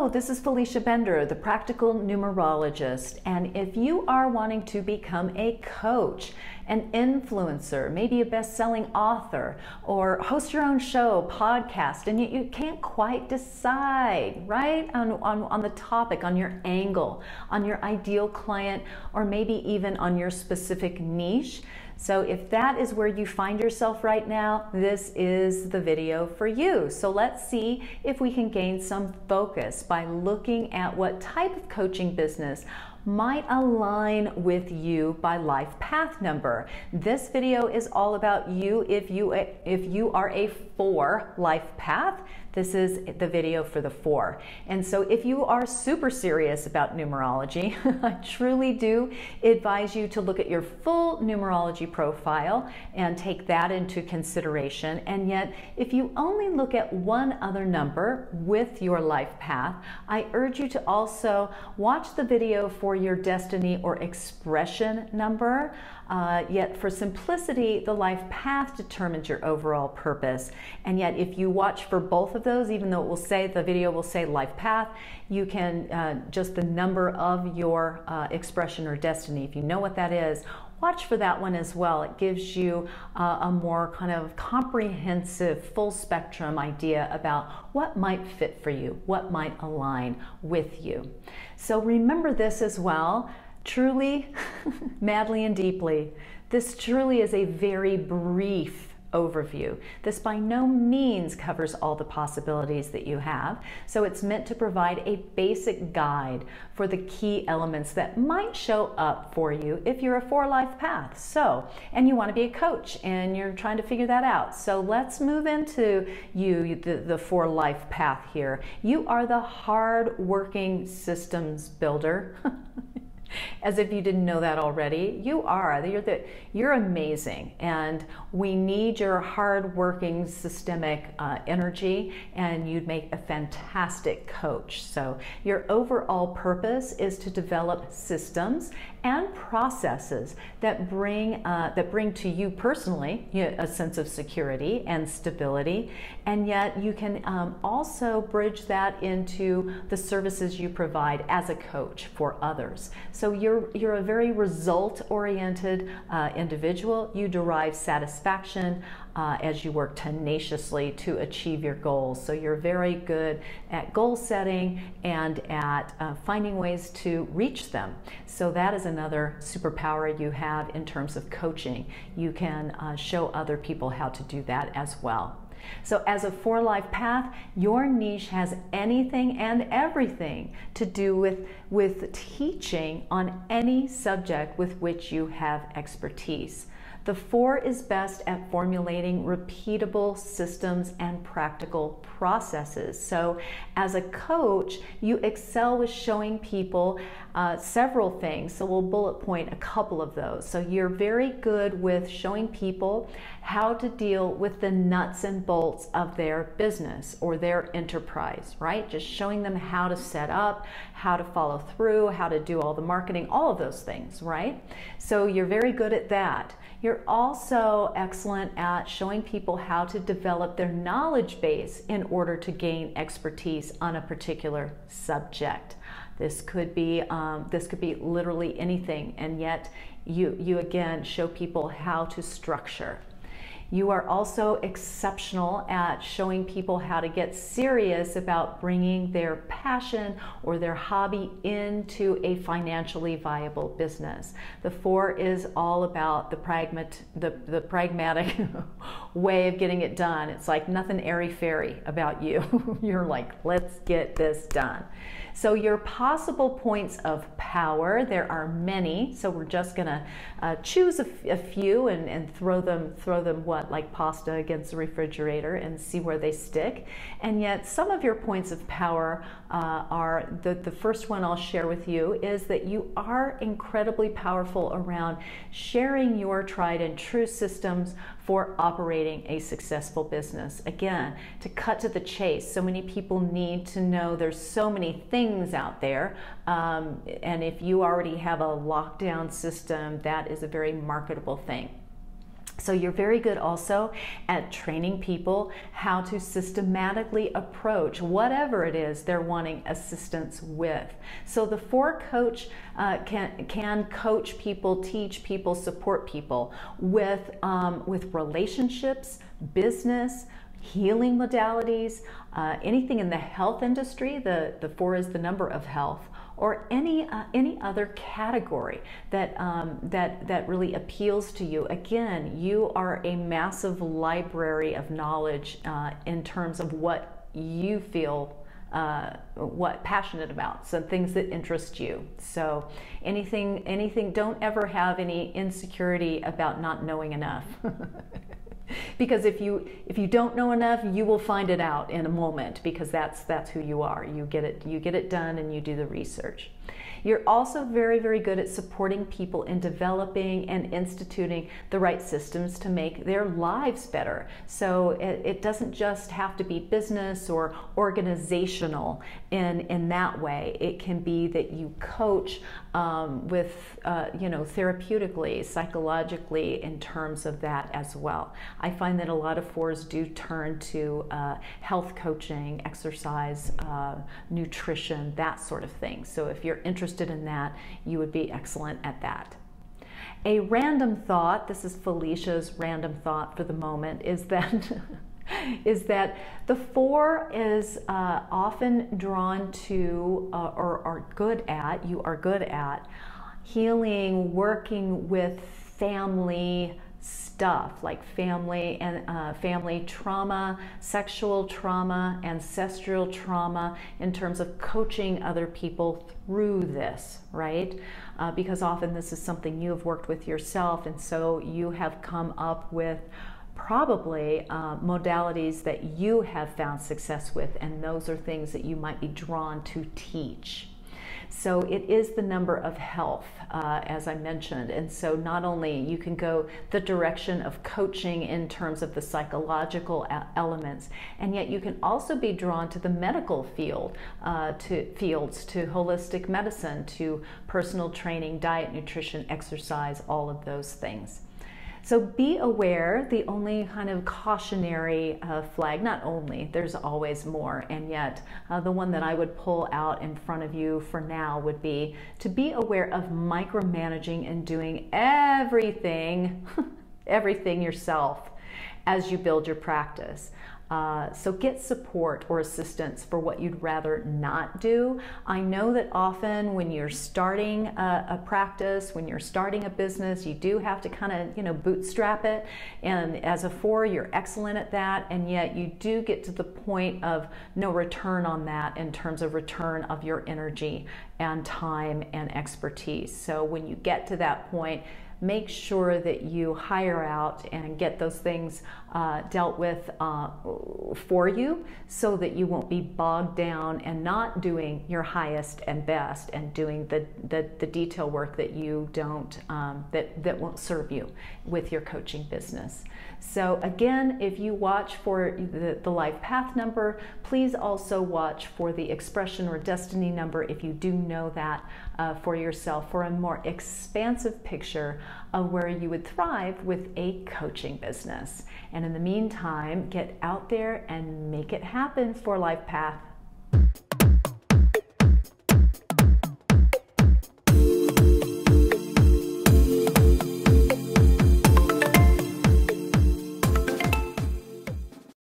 this is Felicia Bender, the Practical Numerologist, and if you are wanting to become a coach, an influencer, maybe a best-selling author, or host your own show, podcast, and you can't quite decide, right, on the topic, on your angle, on your ideal client, or maybe even on your specific niche. So if that is where you find yourself right now, this is the video for you. So let's see if we can gain some focus by looking at what type of coaching business might align with you by life path number. This video is all about you. If you are a 4 life path, this is the video for the 4. And so if you are super serious about numerology, I truly do advise you to look at your full numerology profile and take that into consideration. And yet, if you only look at one other number with your life path, I urge you to also watch the video for your destiny or expression number. Yet for simplicity, the life path determines your overall purpose. And yet if you watch for both of those, even though it will say, the video will say life path, you can just the number of your expression or destiny, if you know what that is, watch for that one as well. It gives you a more kind of comprehensive, full spectrum idea about what might fit for you, what might align with you. So remember this as well. Truly, madly and deeply, this truly is a very brief overview. This by no means covers all the possibilities that you have, so it's meant to provide a basic guide for the key elements that might show up for you if you're a 4 life path. So, and you want to be a coach and you're trying to figure that out. So let's move into the 4 life path here. You are the hard-working systems builder. As if you didn't know that already, you are. You're amazing, and we need your hard-working, systemic energy, and you'd make a fantastic coach. So your overall purpose is to develop systems and processes that bring to you personally a sense of security and stability, and yet you can also bridge that into the services you provide as a coach for others. So you're a very result-oriented individual. You derive satisfaction as you work tenaciously to achieve your goals. So you're very good at goal setting and at finding ways to reach them. So that is another superpower you have in terms of coaching. You can show other people how to do that as well. So as a 4 life path, your niche has anything and everything to do with teaching on any subject with which you have expertise. The 4 is best at formulating repeatable systems and practical processes. So as a coach, you excel with showing people several things. So we'll bullet point a couple of those. So you're very good with showing people how to deal with the nuts and bolts of their business or their enterprise, right? Just showing them how to set up, how to follow through, how to do all the marketing, all of those things, right? So you're very good at that. You're also excellent at showing people how to develop their knowledge base in order to gain expertise on a particular subject. This could be literally anything, and yet you again show people how to structure. You are also exceptional at showing people how to get serious about bringing their passion or their hobby into a financially viable business. The 4 is all about the pragmatic way of getting it done. It's like nothing airy-fairy about you. You're like, let's get this done. So your possible points of power, there are many, so we're just gonna choose a few and throw them like pasta against the refrigerator and see where they stick. And yet some of your points of power are, the first one I'll share with you is that you are incredibly powerful around sharing your tried and true systems for operating a successful business. Again, to cut to the chase, so many people need to know there's so many things out there, and if you already have a lockdown system, that is a very marketable thing. So you're very good also at training people how to systematically approach whatever it is they're wanting assistance with. So the 4 coach can coach people, teach people, support people with relationships, business, healing modalities, anything in the health industry. The 4 is the number of health, or any other category that really appeals to you. Again, you are a massive library of knowledge in terms of what you feel passionate about, so things that interest you. So anything, don't ever have any insecurity about not knowing enough. Because if you don't know enough, you will find it out in a moment, because that's who you are. You get it done, and you do the research. You're also very, very good at supporting people in developing and instituting the right systems to make their lives better. So it doesn't just have to be business or organizational in that way. It can be that you coach with therapeutically, psychologically, in terms of that as well. I find that a lot of 4s do turn to health coaching, exercise, nutrition, that sort of thing. So if you're interested in that, you would be excellent at that. A random thought, this is Felicia's random thought for the moment, is that is that the 4 is often drawn to or are good at, you are good at healing, working with family stuff, like family and family trauma, sexual trauma, ancestral trauma, in terms of coaching other people through this, right? Because often this is something you have worked with yourself, and so you have come up with probably modalities that you have found success with, and those are things that you might be drawn to teach. So it is the number of health, as I mentioned, and so not only you can go the direction of coaching in terms of the psychological elements, and yet you can also be drawn to the medical field, to holistic medicine, to personal training, diet, nutrition, exercise, all of those things. So be aware, the only kind of cautionary flag, not only, there's always more, and yet the one that I would pull out in front of you for now would be to be aware of micromanaging and doing everything, everything yourself as you build your practice. So get support or assistance for what you'd rather not do. I know that often when you're starting a practice, when you're starting a business, you do have to kind of, bootstrap it. And as a 4, you're excellent at that. And yet you do get to the point of no return on that in terms of return of your energy and time and expertise. So when you get to that point, make sure that you hire out and get those things dealt with for you, so that you won't be bogged down and not doing your highest and best, and doing the detail work that you don't, that won't serve you with your coaching business. So again, if you watch for the life path number, please also watch for the expression or destiny number, if you do know that for yourself, for a more expansive picture of where you would thrive with a coaching business. And in the meantime, get out there and make it happen for Life Path.